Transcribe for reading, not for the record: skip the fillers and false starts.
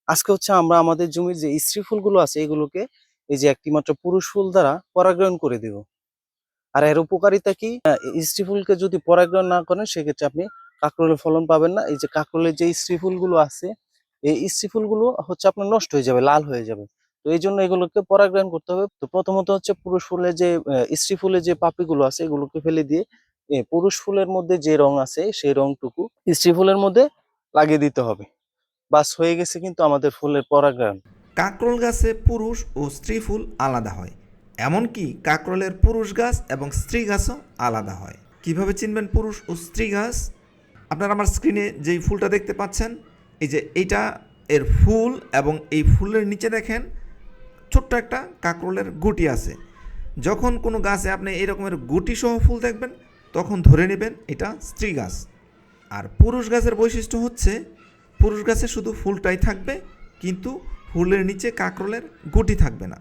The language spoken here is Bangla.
আজকে হচ্ছে আমরা আমাদের জমির যে স্ত্রী ফুলগুলো আছে এগুলোকে এই যে একটি মাত্র পুরুষ ফুল দ্বারা পরাগায়ন করে দেব। আর এর উপকারিতা কি? স্ত্রী ফুলকে যদি পরাগায়ন না করেন সেক্ষেত্রে আপনি কাঁকরোলের ফলন পাবেন না। এই যে কাঁকরোলের যে স্ত্রী ফুলগুলো আছে এই স্ত্রী ফুলগুলো হচ্ছে আপনার নষ্ট হয়ে যাবে, লাল হয়ে যাবে। তো এই জন্য এগুলোকে পরাগায়ন করতে হবে। তো প্রথমত হচ্ছে পুরুষ ফুলের যে স্ত্রী ফুলের যে পাপড়িগুলো আছে এগুলোকে ফেলে দিয়ে পুরুষ ফুলের মধ্যে যে রং আছে সেই রংটুকু স্ত্রী ফুলের মধ্যে লাগিয়ে দিতে হবে। বাস হয়ে গেছে কিন্তু আমাদের ফুলের পরাগায়ন। কাঁকরোল গাছে পুরুষ ও স্ত্রী ফুল আলাদা হয়। এমনকি কাঁকরোলের পুরুষ গাছ এবং স্ত্রী গাছও আলাদা হয়। কিভাবে চিনবেন পুরুষ ও স্ত্রী গাছ? আপনারা আমার স্ক্রিনে যেই ফুলটা দেখতে পাচ্ছেন, এই যে এইটা এর ফুল, এবং এই ফুলের নিচে দেখেন ছোট্ট একটা কাঁকরোলের গুটি আছে। যখন কোনো গাছে আপনি এই রকমের গুটি সহ ফুল দেখবেন তখন ধরে নেবেন এটা স্ত্রী গাছ। আর পুরুষ গাছের বৈশিষ্ট্য হচ্ছে পুরুষ গাছে শুধু ফুলটাই থাকবে, কিন্তু ফুলের নিচে কাঁকরোলের গুটি থাকবে না।